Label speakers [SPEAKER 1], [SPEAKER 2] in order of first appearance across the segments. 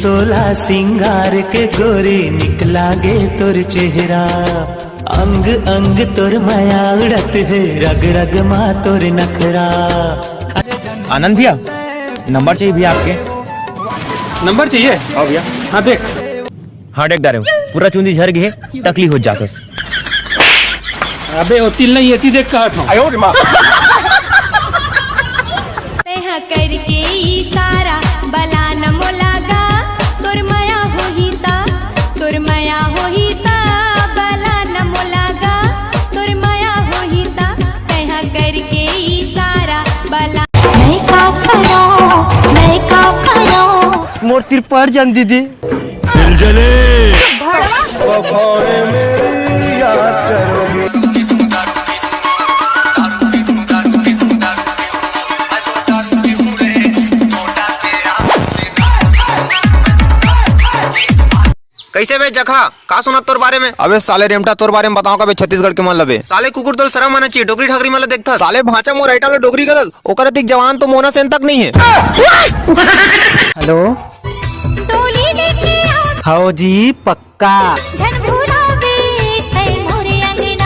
[SPEAKER 1] सोला सिंगार के गोरी निकला गे तोर चेहरा। अंग अंग तोर माया उड़त है, रग रग माँ तोर नखरा।
[SPEAKER 2] आनंद भैया नंबर चाहिए भैया आपके।
[SPEAKER 3] नंबर चाहिए?
[SPEAKER 2] हाँ भैया।
[SPEAKER 3] हाँ देख।
[SPEAKER 2] हाँ देख डारे पूरा चूंदी झर गई है, टकली हो जाता।
[SPEAKER 3] अबे वो तिल नहीं है, देख कहा था। आयो रे माँ।
[SPEAKER 4] करके इशारा बला न मोलागा, तोर माया होहिता, तोर माया होहिता, बला न मोलागा, तोर माया होहिता, कहा करके इशारा बला। नहीं का करो, नहीं का करो
[SPEAKER 2] मोर तिर पर जान दीदी दिल जले बफारे मेरी याद करोगे।
[SPEAKER 5] कैसे बे जखा का सुना तोर बारे में? अबे साले रेमटा तोर बारे में बताओ का बे छत्तीसगढ़ के मन लबे। साले कुकुर दल शर्म आना चाहिए, डोगरी ठाकरी मतलब देखता। साले भांचा मोर राइटा ले डोगरी गदल ओकर अधिक जवान तो मोना सेन तक नहीं है।
[SPEAKER 6] हेलो हाँ जी पक्का।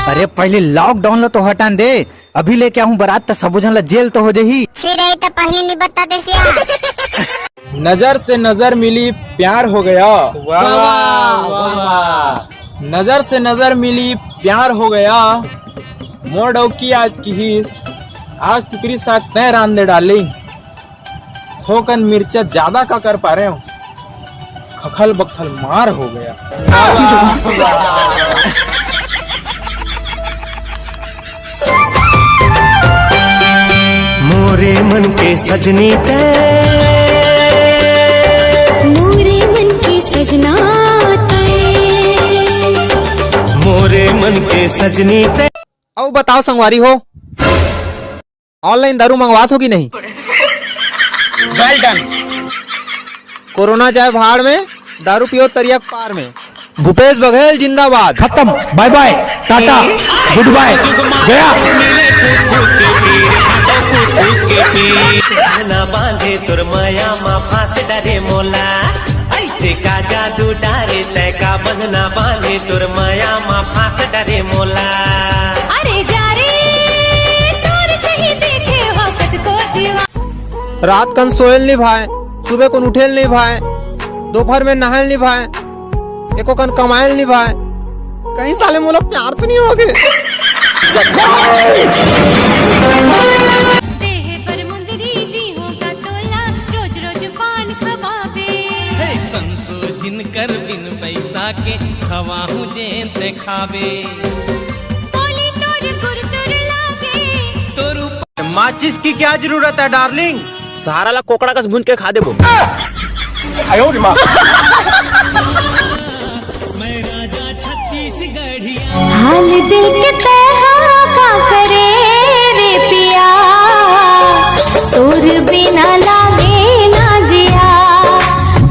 [SPEAKER 6] अरे पहले लॉकडाउन लो तो हटान दे, अभी लेके आऊँ बारात तो सब जन जेल तो हो जाही।
[SPEAKER 4] पहले नहीं बता दे।
[SPEAKER 7] नजर से नजर मिली प्यार हो गया।
[SPEAKER 3] वाह वाह वाह।
[SPEAKER 7] नजर से नजर मिली प्यार हो गया। मोड़ की आज की ही आज टुकरी साथ तय रान दे डाली। थोकन मिर्चा ज्यादा का कर पा रहे हो, खखल बखल मार हो गया।
[SPEAKER 1] मोरे मन के सजनी ते,
[SPEAKER 4] मोरे मन के सजना ते,
[SPEAKER 1] मोरे मन के सजनी ते।
[SPEAKER 5] अब बताओ संगवारी हो, ऑनलाइन दारू मंगवात होगी नहीं?
[SPEAKER 3] Well done.
[SPEAKER 5] कोरोना जाए भाड़ में, दारू पियो तरियक पार में। भूपेश बघेल जिंदाबाद।
[SPEAKER 6] खत्म, bye bye, tata, goodbye, गया।
[SPEAKER 1] ना बांधे तुर माया माँ फांस डरे मोला, ऐसे का जादू डारे तय का बंधना बांधे तुर माया माँ फांस डरे मोला।
[SPEAKER 4] अरे जा रे तोर सही देखे वक्त को दीवा।
[SPEAKER 5] रात कन सोयल नहीं भाई, सुबह को उठेल नहीं भाई, दोपहर में नहायल नहीं भाई, एको कन कमायल नहीं भाई। कहीं साले मोला प्यार तो नहीं हो गए?
[SPEAKER 4] देह पर मुंदरी दी होगा तोला, रोज रोज पान खवावे।
[SPEAKER 8] संसो जिनकर बिन पैसा के खवाहू जेते खावे।
[SPEAKER 4] बोली तोर गुरतुर लागे,
[SPEAKER 8] तोर
[SPEAKER 2] माचिस की क्या जरूरत है डार्लिंग, सहारा ला कोकड़ा कस भून के खा दे वो।
[SPEAKER 3] आयो रे माँ।
[SPEAKER 4] हाल दिल के तहा का करे रे पिया, तोर बिना लागे ना जिया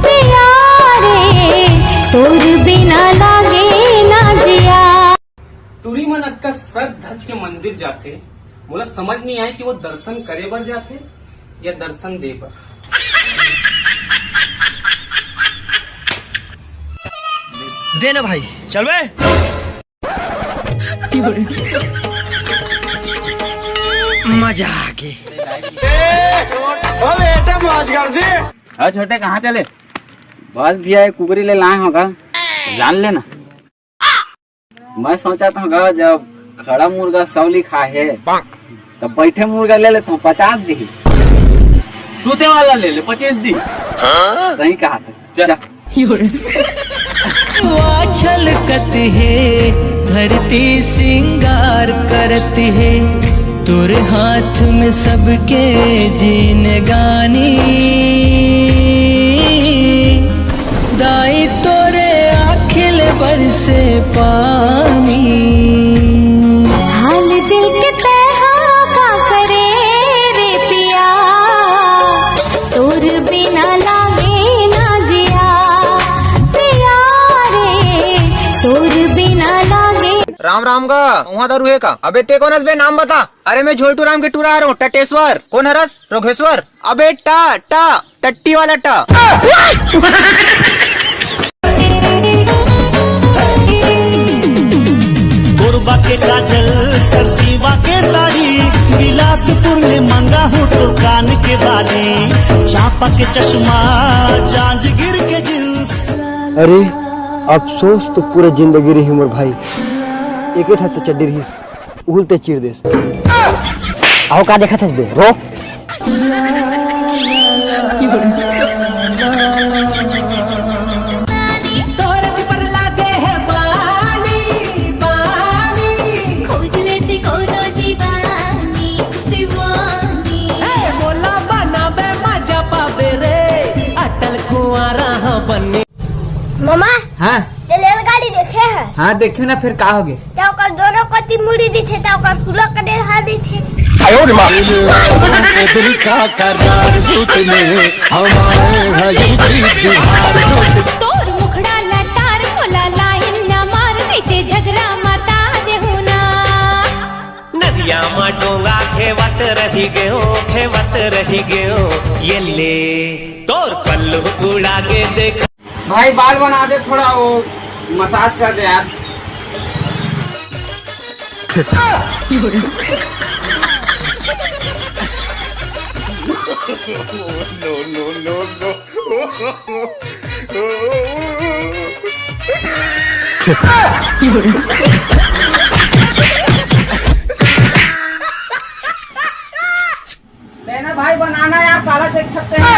[SPEAKER 4] पिया रे, तोर बिना लागे ना जिया।
[SPEAKER 3] तुरी मन अक्का सर धज के मंदिर जाते, मोला समझ नहीं आए कि वो दर्शन करे बर जाते या दर्शन दे बर।
[SPEAKER 2] देना भाई चल बे। मजा आ गई।
[SPEAKER 6] अरे छोटे कहाँ चले? बस भैया एक कुकरी ले लाए होगा, जान लेना। मैं सोचा था जब खड़ा मुर्गा 100 लिखा है तब बैठे मुर्गा ले लेता हूँ 50 दी, सूते वाला ले ले 25 दी। सही कहा था।
[SPEAKER 1] छलकत है धरती सिंगार करत है, तुर हाथ में सबके जीन गानी। दाई तोरे आखिल बरसे पानी।
[SPEAKER 4] हाल दिल के तहा का करे रे पिया, तोर बिना लागे ना जिया पिया रे, तोर बिना लागे।
[SPEAKER 5] राम राम राम का वहाँ दारू है का। अबे ते कौन हस बे, नाम बता। अरे मैं झोलटू राम के टूरा आ रहा हूँ, टटेश्वर। कौन हरस? रोघेश्वर। अबे टा टा टट्टी वाला टा।
[SPEAKER 1] गोरबा के काजल सरसीवा के साड़ी, बिलासपुर में मंगा हूँ तो कान के बाली, चापा के चश्मा जांजगीर के जींस।
[SPEAKER 9] अरे अफसोस तो पूरे जिंदगी रही मोर भाई, एक तो चड्डी रही उहलते चीर देस। आओ का देखा था बे रो।
[SPEAKER 4] खोज लेती कोनो दीवानी दीवानी
[SPEAKER 1] बोला बना बे मजा पावे रे, अटल कुआरा बने।
[SPEAKER 10] मामा
[SPEAKER 7] हाँ
[SPEAKER 10] रेलगाड़ी देखे है?
[SPEAKER 7] हाँ देखियो ना, फिर का हो गए?
[SPEAKER 10] दोनों कति मुड़ी दी थे, पूरा कडेर हा दी थे।
[SPEAKER 1] दिल का करार भूत में हमारे
[SPEAKER 4] तोर मुखड़ा लटार बोला लाइन न मार देते झगड़ा मता देहुना।
[SPEAKER 1] नदिया में डोंगा खेवत रही गयो ये ले तोर पल्लू उड़ा के देख।
[SPEAKER 6] भाई बाल बना दे, थोड़ा वो मसाज कर दे यार। लेना भाई बनाना यार, काला देख सकते हैं।